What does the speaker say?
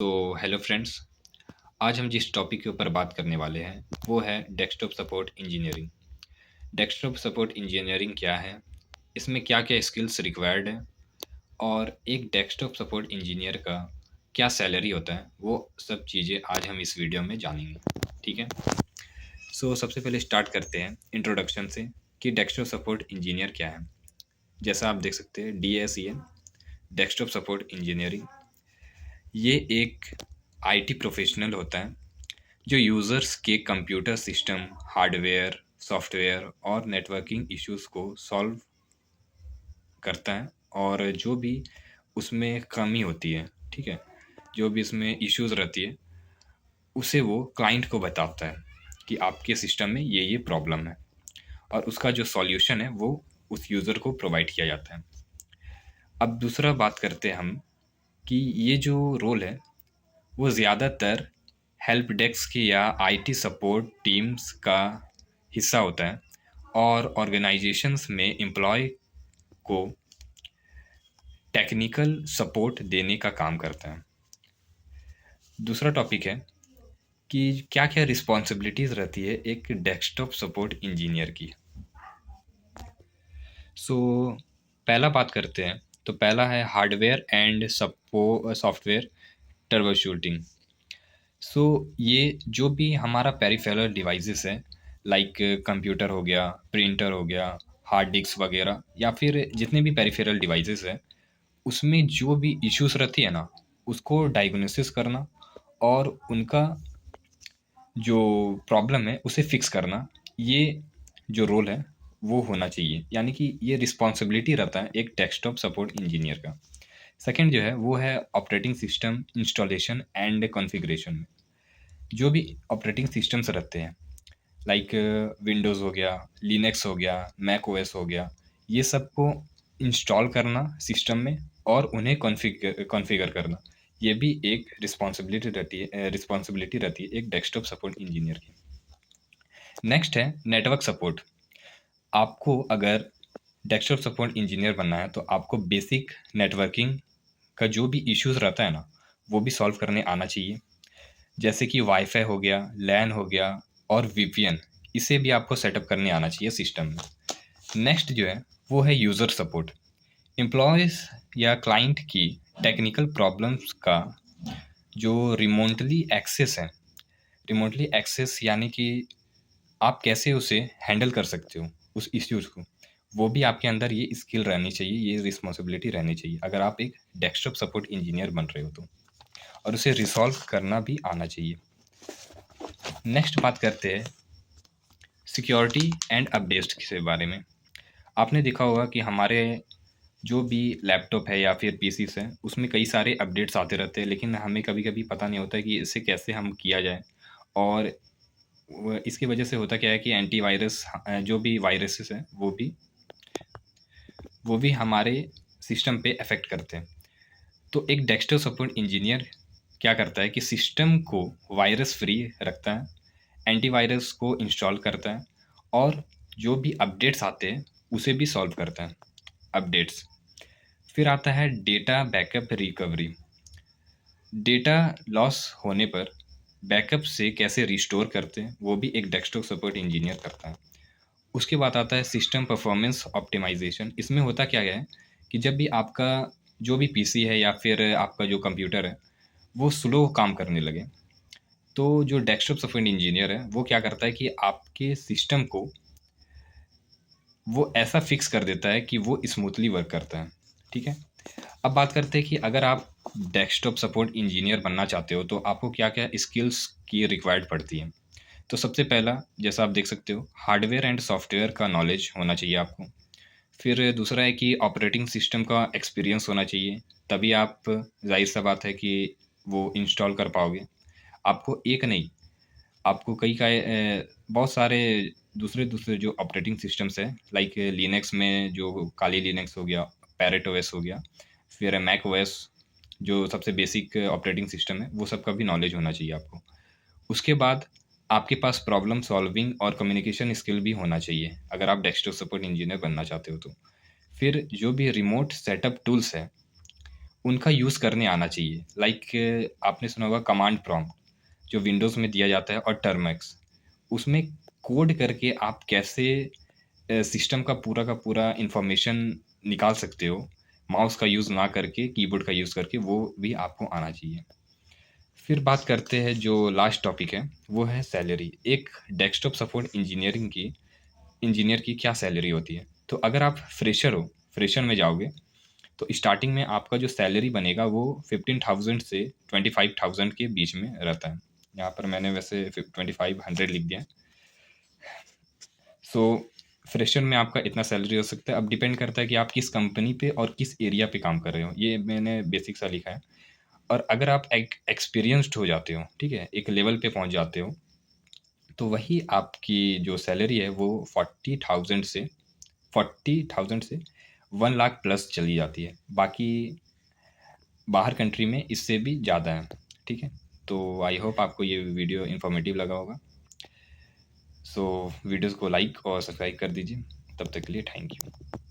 तो hello friends. आज हम जिस टॉपिक के ऊपर बात करने वाले हैं वो है desktop support engineering. Desktop support engineering क्या है, इसमें क्या क्या स्किल्स रिक्वायर्ड हैं और एक डेस्कटॉप सपोर्ट इंजीनियर का क्या सैलरी होता है, वो सब चीज़ें आज हम इस वीडियो में जानेंगे। ठीक है। सबसे पहले स्टार्ट करते हैं इंट्रोडक्शन से कि डेस्कटॉप सपोर्ट इंजीनियर क्या है। जैसा आप देख सकते हैं DSEN, डेस्कटॉप सपोर्ट इंजीनियरिंग, ये एक IT प्रोफेशनल होता है जो यूज़र्स के कंप्यूटर सिस्टम, हार्डवेयर, सॉफ्टवेयर और नेटवर्किंग इश्यूज को सॉल्व करता है। और जो भी उसमें कमी होती है, ठीक है, जो भी इसमें इश्यूज रहती है उसे वो क्लाइंट को बताता है कि आपके सिस्टम में ये प्रॉब्लम है और उसका जो सॉल्यूशन है वो उस यूज़र को प्रोवाइड किया जाता है। अब दूसरा बात करते हैं हम कि ये जो रोल है वो ज़्यादातर हेल्प डेस्क की या IT सपोर्ट टीम्स का हिस्सा होता है और ऑर्गेनाइजेशंस में एम्प्लॉय को टेक्निकल सपोर्ट देने का काम करता है। दूसरा टॉपिक है कि क्या क्या रिस्पॉन्सिबिलिटीज़ रहती है एक डेस्कटॉप सपोर्ट इंजीनियर की। सो पहला बात करते हैं तो पहला है hardware and software trouble shooting. ये जो भी हमारा पेरिफेरल डिवाइसेस है, लाइक कंप्यूटर हो गया, प्रिंटर हो गया, हार्ड डिस्क वगैरह, या फिर जितने भी पेरिफेरल डिवाइसेस है उसमें जो भी इश्यूज रहती है ना, उसको डायग्नोसिस करना और उनका जो प्रॉब्लम है उसे फिक्स करना, ये जो रोल है वो होना चाहिए। यानी कि ये रिस्पॉन्सिबिलिटी रहता है एक डेस्कटॉप सपोर्ट इंजीनियर का। सेकंड जो है वो है operating system installation and configuration में। जो भी ऑपरेटिंग सिस्टम्स रहते हैं, लाइक विंडोज़ हो गया, लिनक्स हो गया, मैक ओएस हो गया, ये सब को इंस्टॉल करना सिस्टम में और उन्हें कॉन्फ़िगर करना, ये भी एक रिस्पॉन्सिबिलिटी रहती है एक डेस्कटॉप सपोर्ट इंजीनियर की। नेक्स्ट है नेटवर्क सपोर्ट। आपको अगर डेस्कटॉप सपोर्ट इंजीनियर बनना है तो आपको बेसिक नेटवर्किंग का जो भी इश्यूज रहता है ना, वो भी सॉल्व करने आना चाहिए। जैसे कि वाईफाई हो गया, लैन हो गया और वीपीएन, इसे भी आपको सेटअप करने आना चाहिए सिस्टम में। नेक्स्ट जो है वो है यूज़र सपोर्ट। एम्प्लॉयज़ या क्लाइंट की टेक्निकल प्रॉब्लम्स का जो रिमोटली एक्सेस यानी कि आप कैसे उसे हैंडल कर सकते हो उस इश्यूज़ को, वो भी आपके अंदर ये स्किल रहनी चाहिए, ये रिस्पॉन्सिबिलिटी रहनी चाहिए अगर आप एक डेस्कटॉप सपोर्ट इंजीनियर बन रहे हो तो, और उसे रिसॉल्व करना भी आना चाहिए। नेक्स्ट बात करते हैं सिक्योरिटी एंड अपडेट्स के बारे में। आपने देखा होगा कि हमारे जो भी लैपटॉप है या फिर पीसीस है उसमें कई सारे अपडेट्स आते रहते हैं, लेकिन हमें कभी कभी पता नहीं होता है कि इसे कैसे हम किया जाए। और इसकी वजह से होता क्या है कि एंटीवायरस, जो भी वायरसेस हैं वो भी हमारे सिस्टम पे अफेक्ट करते हैं। तो एक डेस्कटॉप सपोर्ट इंजीनियर क्या करता है कि सिस्टम को वायरस फ्री रखता है, एंटीवायरस को इंस्टॉल करता है और जो भी अपडेट्स आते हैं उसे भी सॉल्व करता है अपडेट्स। फिर आता है data backup recovery. Data loss होने पर बैकअप से कैसे रिस्टोर करते हैं वो भी एक डेस्कटॉप सपोर्ट इंजीनियर करता है। उसके बाद आता है सिस्टम परफॉर्मेंस ऑप्टिमाइजेशन। इसमें होता क्या है कि जब भी आपका जो भी पीसी है या फिर आपका जो कंप्यूटर है वो स्लो काम करने लगे, तो जो डेस्कटॉप सपोर्ट इंजीनियर है वो क्या करता है कि आपके सिस्टम को वो ऐसा फिक्स कर देता है कि वो स्मूथली वर्क करता है। ठीक है। अब बात करते हैं कि अगर आप डेस्कटॉप सपोर्ट इंजीनियर बनना चाहते हो तो आपको क्या क्या स्किल्स की रिक्वायर्ड पड़ती है। तो सबसे पहला, जैसा आप देख सकते हो, हार्डवेयर एंड सॉफ्टवेयर का नॉलेज होना चाहिए आपको। फिर दूसरा है कि ऑपरेटिंग सिस्टम का एक्सपीरियंस होना चाहिए, तभी आप, जाहिर सा बात है कि वो इंस्टॉल कर पाओगे। आपको एक नहीं, आपको बहुत सारे दूसरे दूसरे जो ऑपरेटिंग सिस्टम्स है, लाइक लिनक्स में जो काली लिनक्स हो गया, पैरेट ओएस हो गया, फिर मैक ओएस, जो सबसे बेसिक ऑपरेटिंग सिस्टम है, वो सब का भी नॉलेज होना चाहिए आपको। उसके बाद आपके पास प्रॉब्लम सॉल्विंग और कम्युनिकेशन स्किल भी होना चाहिए अगर आप डेस्कटॉप सपोर्ट इंजीनियर बनना चाहते हो तो। फिर जो भी रिमोट सेटअप टूल्स है उनका यूज़ करने आना चाहिए। लाइक आपने सुना होगा कमांड प्रॉम्प्ट जो विंडोज़ में दिया जाता है, और टर्मेक्स, उसमें कोड करके आप कैसे सिस्टम का पूरा इन्फॉर्मेशन निकाल सकते हो, माउस का यूज़ ना करके, कीबोर्ड का यूज़ करके, वो भी आपको आना चाहिए। फिर बात करते हैं, जो लास्ट टॉपिक है वो है सैलरी। एक डेस्कटॉप सपोर्ट इंजीनियर की क्या सैलरी होती है? तो अगर आप फ्रेशर में जाओगे, तो स्टार्टिंग में आपका जो सैलरी बनेगा वो 15,000 से 25,000 के बीच में रहता है। यहाँ पर मैंने वैसे 2500 लिख दिया है। सो फ्रेशर में आपका इतना सैलरी हो सकता है। अब डिपेंड करता है कि आप किस कंपनी पे और किस एरिया पे काम कर रहे हो, ये मैंने बेसिक सा लिखा है। और अगर आप एक एक्सपीरियंस्ड हो जाते हो, ठीक है, एक लेवल पे पहुंच जाते हो, तो वही आपकी जो सैलरी है वो 40,000 से 1 लाख प्लस चली जाती है। बाकी बाहर कंट्री में इससे भी ज़्यादा है, ठीक है। तो आई होप आपको ये वीडियो इन्फॉर्मेटिव लगा होगा। सो वीडियोज़ को लाइक और सब्सक्राइब कर दीजिए। तब तक के लिए थैंक यू।